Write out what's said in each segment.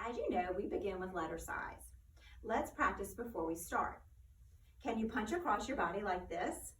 As you know, we begin with letter size. Let's practice before we start. Can you punch across your body like this?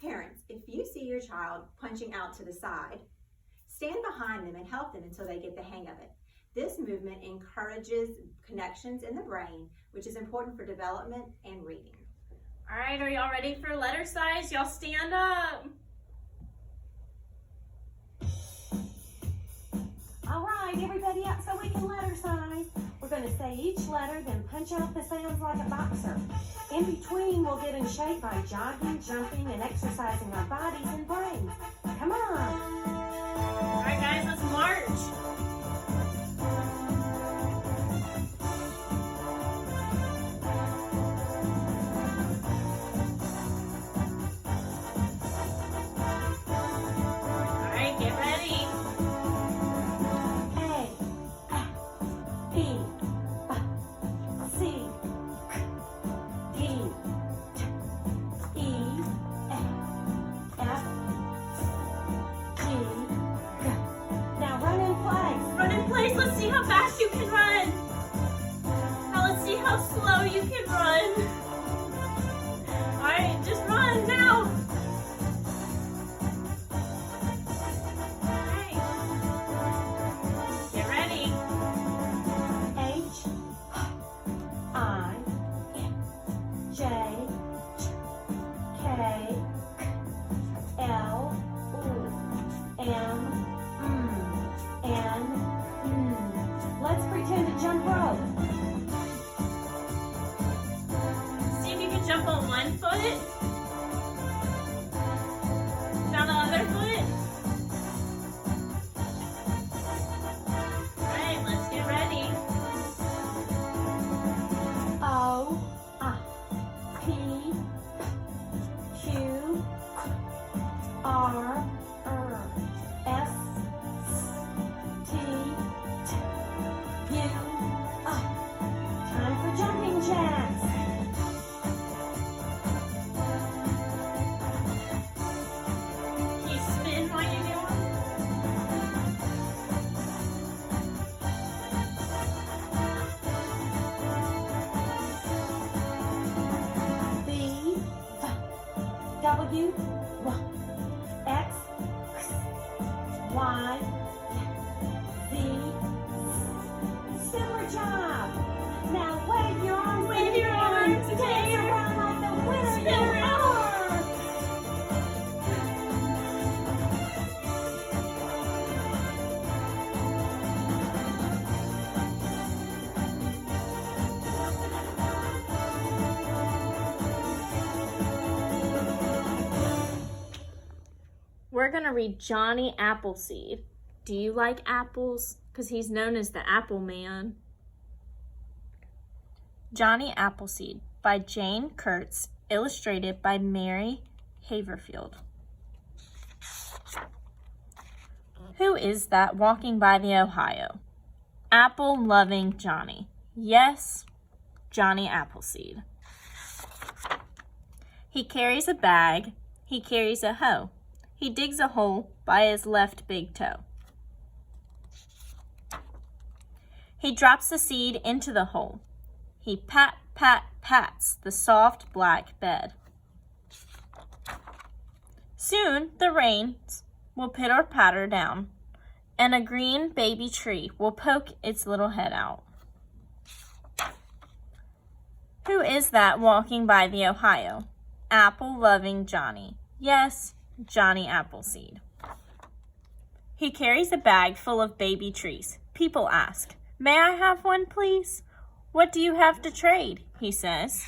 Parents, if you see your child punching out to the side, stand behind them and help them until they get the hang of it. This movement encourages connections in the brain, which is important for development and reading. All right, are y'all ready for letter size? Y'all stand up. All right, everybody up so we can letter size. We're going to say each letter, then punch out the sounds like a boxer. In between, we'll get in shape by jogging, jumping, and exercising our bodies and brains. Come on. All right, guys, let's march. Let's see how fast you can run. Now let's see how slow you can run. All right, just run now. All right. Get ready. H, I, J, K, L, M, N. Let's pretend to jump rope. See if you can jump on one foot. Now the other foot. All right, let's get ready. O, P, Q, R, S, T, time for jumping jacks. Can you spin while you do B, W, X, Y, Z. Super job! Now wave your arms. Wave your arms, okay? Dance around like the winner Spin you around. are. We're going to read Johnny Appleseed. Do you like apples? Because he's known as the Apple Man. Johnny Appleseed by Jane Kurtz, illustrated by Mary Haverfield. Who is that walking by the Ohio? Apple-loving Johnny. Yes, Johnny Appleseed. He carries a bag. He carries a hoe. He digs a hole by his left big toe. He drops the seed into the hole. He pat, pat, pats the soft black bed. Soon the rains will pitter patter down, and a green baby tree will poke its little head out. Who is that walking by the Ohio? Apple-loving Johnny. Yes, Johnny Appleseed. He carries a bag full of baby trees. People ask, "May I have one, please?" "What do you have to trade?" he says.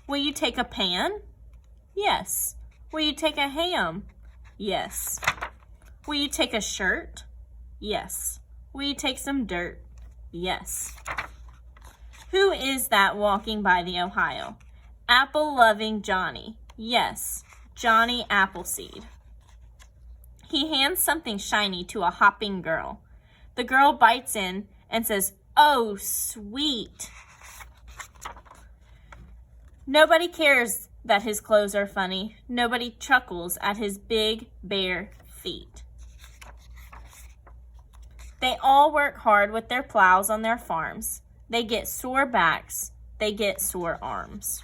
"Will you take a pan?" "Yes." "Will you take a ham?" "Yes." "Will you take a shirt?" "Yes." "Will you take some dirt?" "Yes." Who is that walking by the Ohio? Apple-loving Johnny. Yes, Johnny Appleseed. He hands something shiny to a hopping girl. The girl bites in and says, "Oh, sweet." Nobody cares that his clothes are funny. Nobody chuckles at his big, bare feet. They all work hard with their plows on their farms. They get sore backs. They get sore arms.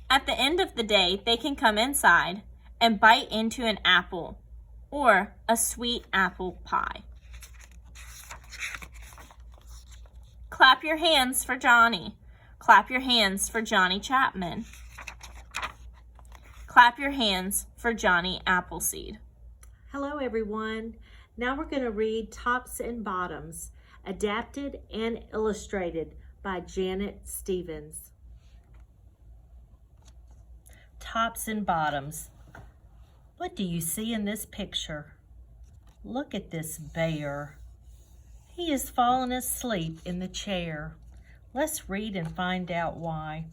At the end of the day, they can come inside and bite into an apple or a sweet apple pie. Clap your hands for Johnny. Clap your hands for Johnny Chapman. Clap your hands for Johnny Appleseed. Hello everyone. Now we're going to read Tops and Bottoms, adapted and illustrated by Janet Stevens. Tops and Bottoms. What do you see in this picture? Look at this bear. He has fallen asleep in the chair. Let's read and find out why.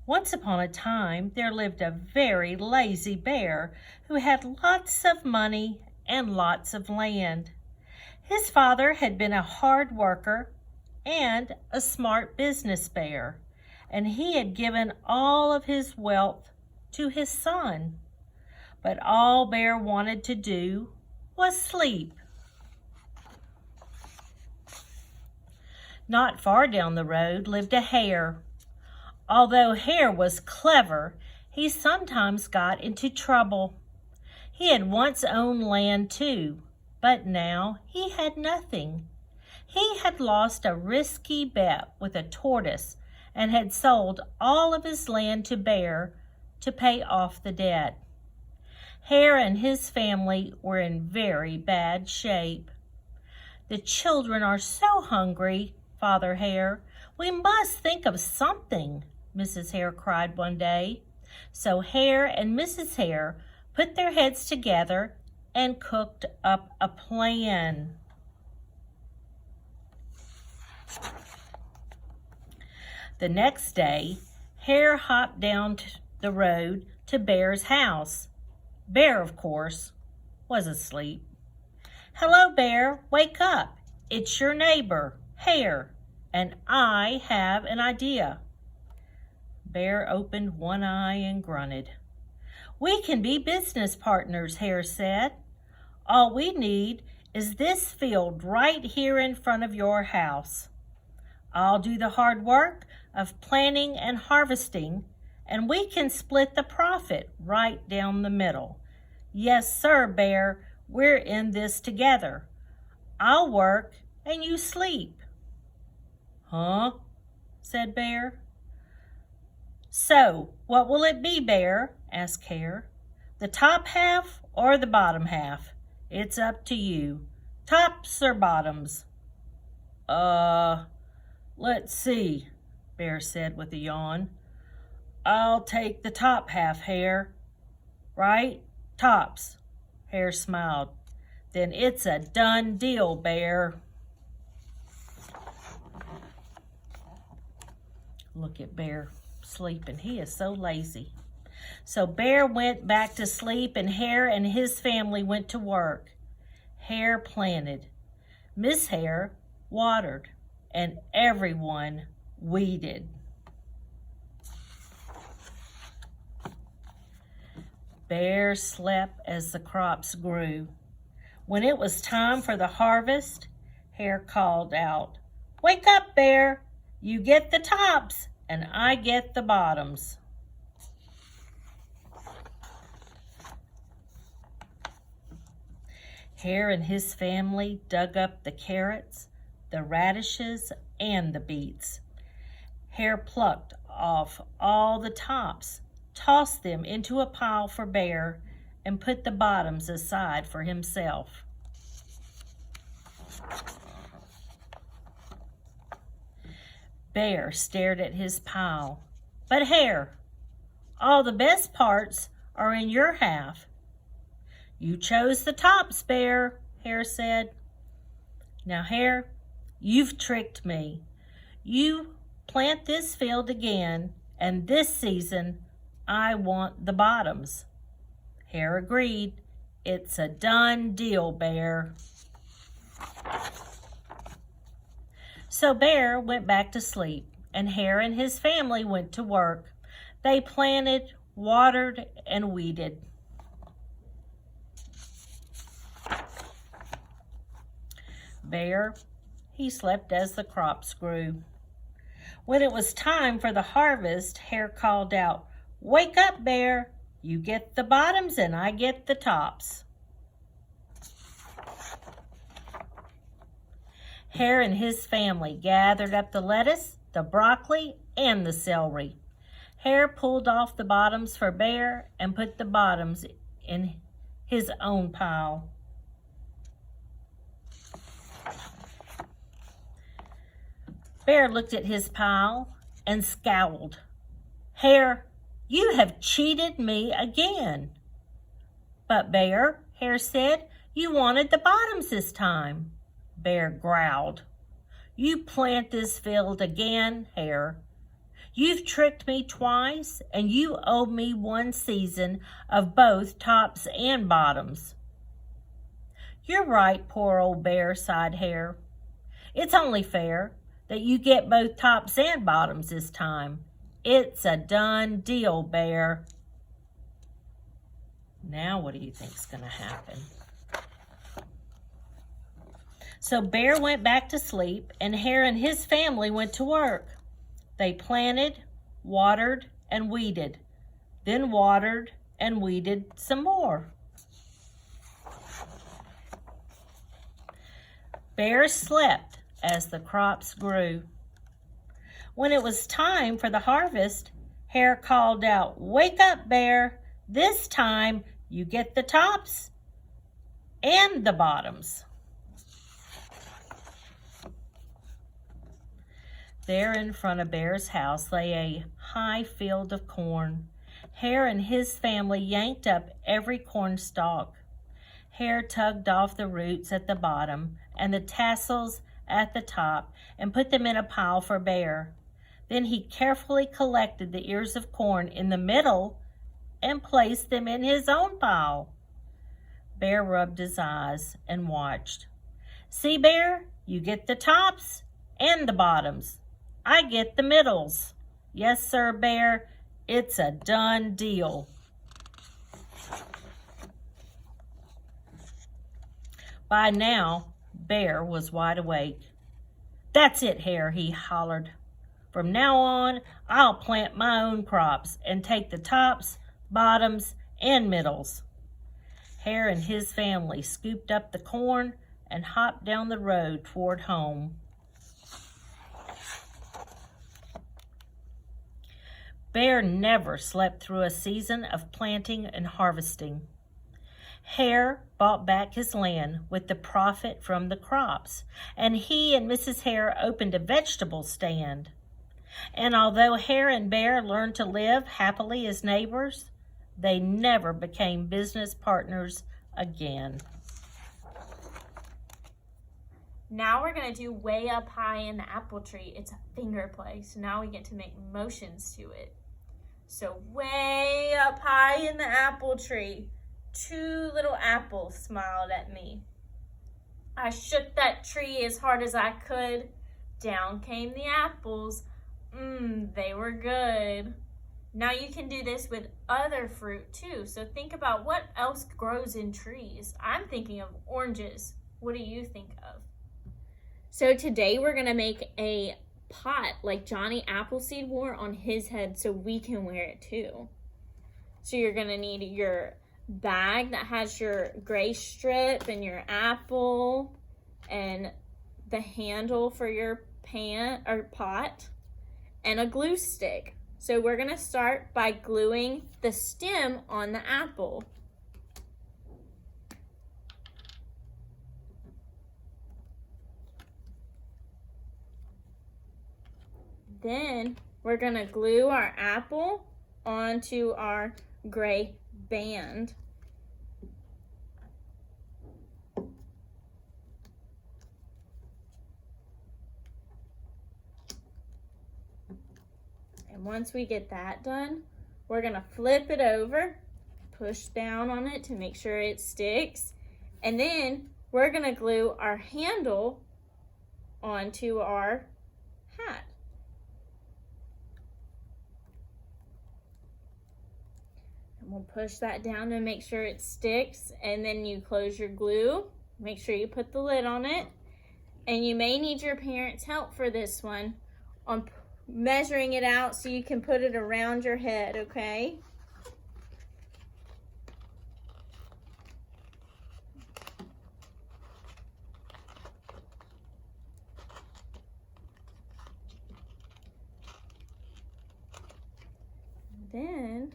Once upon a time, there lived a very lazy bear who had lots of money and lots of land. His father had been a hard worker and a smart business bear, and he had given all of his wealth to his son. But all Bear wanted to do was sleep. Not far down the road lived a hare. Although Hare was clever, he sometimes got into trouble. He had once owned land too, but now he had nothing. He had lost a risky bet with a tortoise and had sold all of his land to Bear to pay off the debt. Hare and his family were in very bad shape. "The children are so hungry, Father Hare. We must think of something," Mrs. Hare cried one day. So Hare and Mrs. Hare put their heads together and cooked up a plan. The next day, Hare hopped down the road to Bear's house. Bear, of course, was asleep. "Hello, Bear, wake up. It's your neighbor, Hare, and I have an idea." Bear opened one eye and grunted. "We can be business partners," Hare said. "All we need is this field right here in front of your house. I'll do the hard work of planting and harvesting, and we can split the profit right down the middle. Yes, sir, Bear, we're in this together. I'll work and you sleep." "Huh?" said Bear. "So, what will it be, Bear?" asked Hare. "The top half or the bottom half? It's up to you. Tops or bottoms?" Let's see," Bear said with a yawn. "I'll take the top half, Hare. Right? Tops." Hare smiled. "Then it's a done deal, Bear." Look at Bear sleeping. He is so lazy. So Bear went back to sleep, and Hare and his family went to work. Hare planted. Miss Hare watered, and everyone weeded. Bear slept as the crops grew. When it was time for the harvest, Hare called out, "Wake up, Bear! You get the tops, and I get the bottoms." Hare and his family dug up the carrots, the radishes, and the beets. Hare plucked off all the tops, tossed them into a pile for Bear, and put the bottoms aside for himself. Bear stared at his pile. "But Hare, all the best parts are in your half." "You chose the tops, Bear," Hare said. "Now, Hare, you've tricked me. You plant this field again, and this season I want the bottoms." Hare agreed. "It's a done deal, Bear." So Bear went back to sleep, and Hare and his family went to work. They planted, watered, and weeded. Bear, he slept as the crops grew. When it was time for the harvest, Hare called out, "Wake up, Bear! You get the bottoms and I get the tops." Hare and his family gathered up the lettuce, the broccoli, and the celery. Hare pulled off the bottoms for Bear and put the bottoms in his own pile. Bear looked at his pile and scowled. "Hare, you have cheated me again." "But Bear," Hare said, "you wanted the bottoms this time." Bear growled. "You plant this field again, Hare. You've tricked me twice, and you owe me one season of both tops and bottoms." "You're right, poor old Bear," sighed Hare. "It's only fair that you get both tops and bottoms this time. It's a done deal, Bear." Now what do you think's going to happen? So Bear went back to sleep, and Hare and his family went to work. They planted, watered, and weeded, then watered and weeded some more. Bear slept as the crops grew. When it was time for the harvest, Hare called out, "Wake up, Bear! This time you get the tops and the bottoms." There in front of Bear's house lay a high field of corn. Hare and his family yanked up every corn stalk. Hare tugged off the roots at the bottom and the tassels at the top and put them in a pile for Bear. Then he carefully collected the ears of corn in the middle and placed them in his own pile. Bear rubbed his eyes and watched. "See, Bear, you get the tops and the bottoms. I get the middles. Yes, sir, Bear, it's a done deal." By now, Bear was wide awake. "That's it, Hare," he hollered. "From now on, I'll plant my own crops and take the tops, bottoms, and middles." Hare and his family scooped up the corn and hopped down the road toward home. Bear never slept through a season of planting and harvesting. Hare bought back his land with the profit from the crops, and he and Mrs. Hare opened a vegetable stand. And although Hare and Bear learned to live happily as neighbors, they never became business partners again. Now we're going to do way up high in the apple tree. It's a finger play, so now we get to make motions to it. So way up high in the apple tree, 2 little apples smiled at me. I shook that tree as hard as I could. Down came the apples. They were good. Now you can do this with other fruit too. So think about what else grows in trees. I'm thinking of oranges. What do you think of? So today we're going to make a pot like Johnny Appleseed wore on his head so we can wear it too. So you're going to need your bag that has your gray strip and your apple and the handle for your pan or pot and a glue stick. So we're going to start by gluing the stem on the apple. Then we're going to glue our apple onto our gray band. And once we get that done, we're going to flip it over, push down on it to make sure it sticks. And then we're going to glue our handle onto our hat. And we'll push that down to make sure it sticks. And then you close your glue. Make sure you put the lid on it. And you may need your parents' help for this one on measuring it out so you can put it around your head, okay? Then,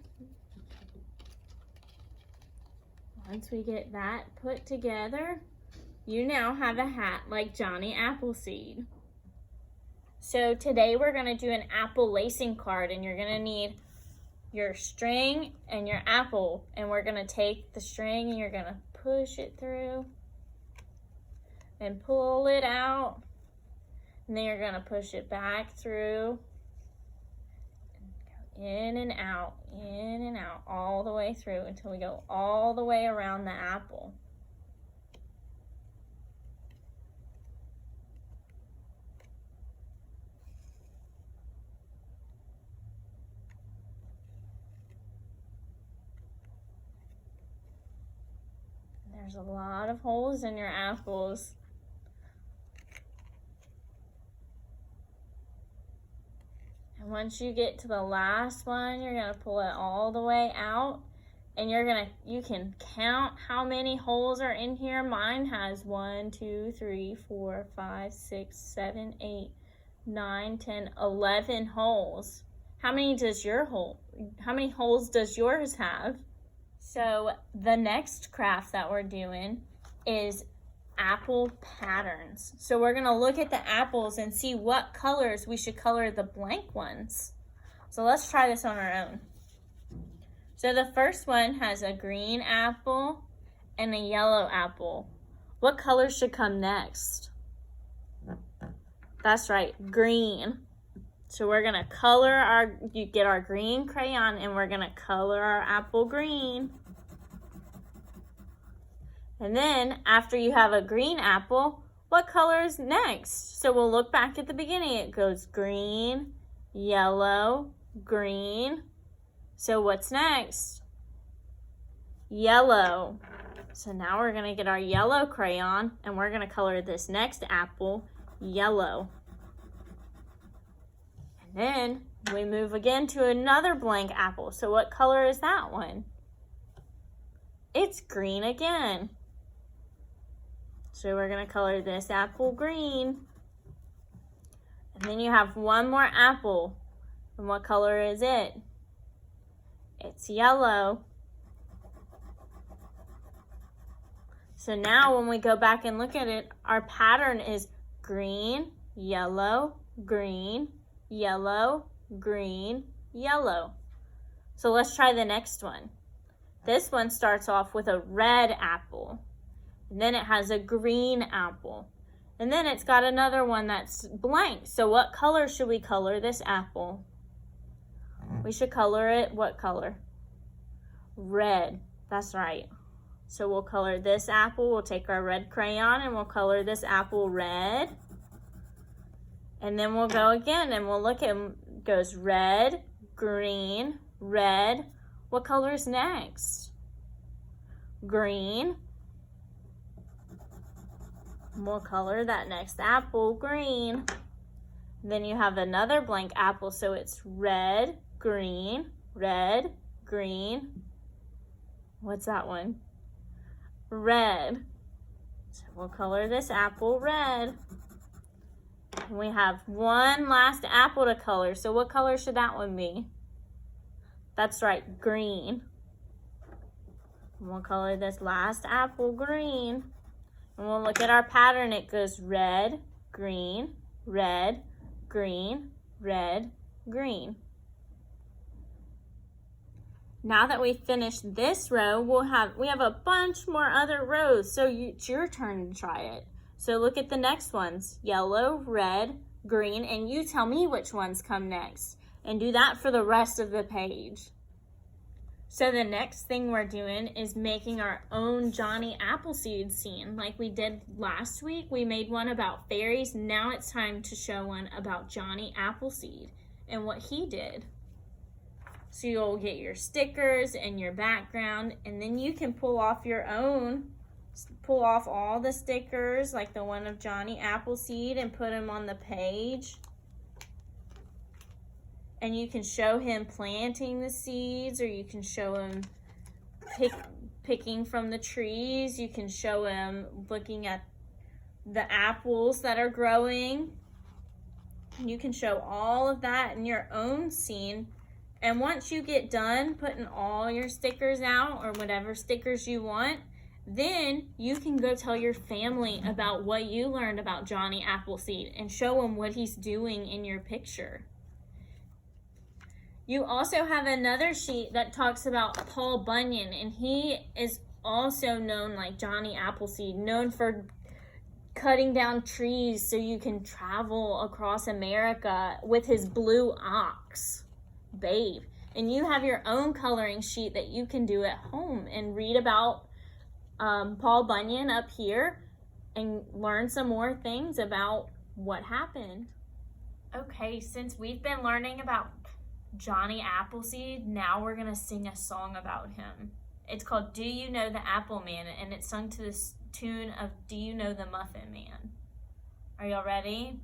once we get that put together, you now have a hat like Johnny Appleseed. So today we're going to do an apple lacing card, and you're going to need your string and your apple, and we're going to take the string and you're going to push it through and pull it out, and then you're going to push it back through. In and out, all the way through until we go all the way around the apple. There's a lot of holes in your apples. And once you get to the last one, you're going to pull it all the way out, and you can count how many holes are in here. Mine has 1, 2, 3, 4, 5, 6, 7, 8, 9, 10, 11 holes. How many holes does yours have? So the next craft that we're doing is apple patterns. So we're going to look at the apples and see what colors we should color the blank ones. So let's try this on our own. So the first one has a green apple and a yellow apple. What color should come next? That's right, green. So we're going to get our green crayon, and we're going to color our apple green. And then, after you have a green apple, what color is next? So we'll look back at the beginning. It goes green, yellow, green. So what's next? Yellow. So now we're going to get our yellow crayon, and we're going to color this next apple yellow. And then we move again to another blank apple. So what color is that one? It's green again. So we're going to color this apple green. And then you have one more apple. And what color is it? It's yellow. So now when we go back and look at it, our pattern is green, yellow, green, yellow, green, yellow. So let's try the next one. This one starts off with a red apple. And then it has a green apple. And then it's got another one that's blank. So what color should we color this apple? We should color it, what color? Red. That's right. So we'll color this apple. We'll take our red crayon and we'll color this apple red. And then we'll go again and we'll look at it goes red, green, red. What color is next? Green. We'll color that next apple green. Then you have another blank apple, so it's red, green, red, green. What's that one? Red. So we'll color this apple red. And we have one last apple to color. So what color should that one be? That's right, green. And we'll color this last apple green. And we'll look at our pattern. It goes red, green, red, green, red, green. Now that we've finished this row, we have a bunch more other rows. So it's your turn to try it. So look at the next ones. Yellow, red, green, and you tell me which ones come next. And do that for the rest of the page. So the next thing we're doing is making our own Johnny Appleseed scene. Like we did last week, we made one about fairies. Now it's time to show one about Johnny Appleseed and what he did. So you'll get your stickers and your background, and then you can pull off your own pull off all the stickers, like the one of Johnny Appleseed, and put them on the page. And you can show him planting the seeds, or you can show him picking from the trees. You can show him looking at the apples that are growing. You can show all of that in your own scene. And once you get done putting all your stickers out, or whatever stickers you want, then you can go tell your family about what you learned about Johnny Appleseed and show them what he's doing in your picture. You also have another sheet that talks about Paul Bunyan, and he is also known like Johnny Appleseed, known for cutting down trees so you can travel across America with his blue ox, Babe. And you have your own coloring sheet that you can do at home and read about Paul Bunyan up here and learn some more things about what happened. Okay, since we've been learning about Johnny Appleseed, now we're gonna sing a song about him. It's called Do You Know the Apple Man, and it's sung to this tune of Do You Know the Muffin Man. Are y'all ready?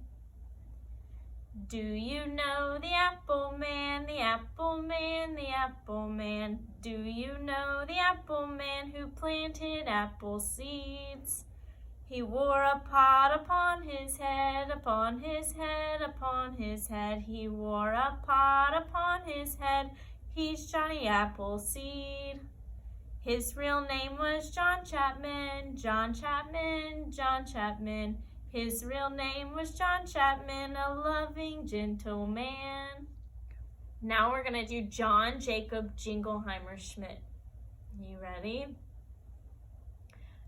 Do you know the Apple Man, the Apple Man, the Apple Man? Do you know the Apple Man who planted apple seeds? He wore a pot upon his head, upon his head, upon his head. He wore a pot upon his head. He's Johnny Appleseed. His real name was John Chapman, John Chapman, John Chapman. His real name was John Chapman, a loving gentleman. Now we're gonna do John Jacob Jingleheimer Schmidt. You ready?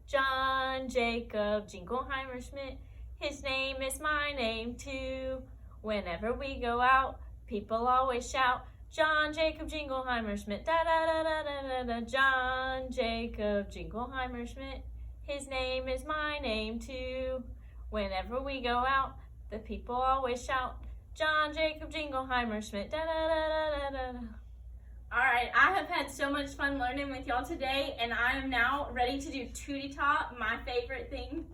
John Jacob Jingleheimer Schmidt, his name is my name too. Whenever we go out, people always shout, John Jacob Jingleheimer Schmidt, da da da da da da da. John Jacob Jingleheimer Schmidt, his name is my name too. Whenever we go out, the people always shout, John Jacob Jingleheimer Schmidt, da da da da da da. All right, I have had so much fun learning with y'all today, and I am now ready to do Tootie Top, my favorite thing.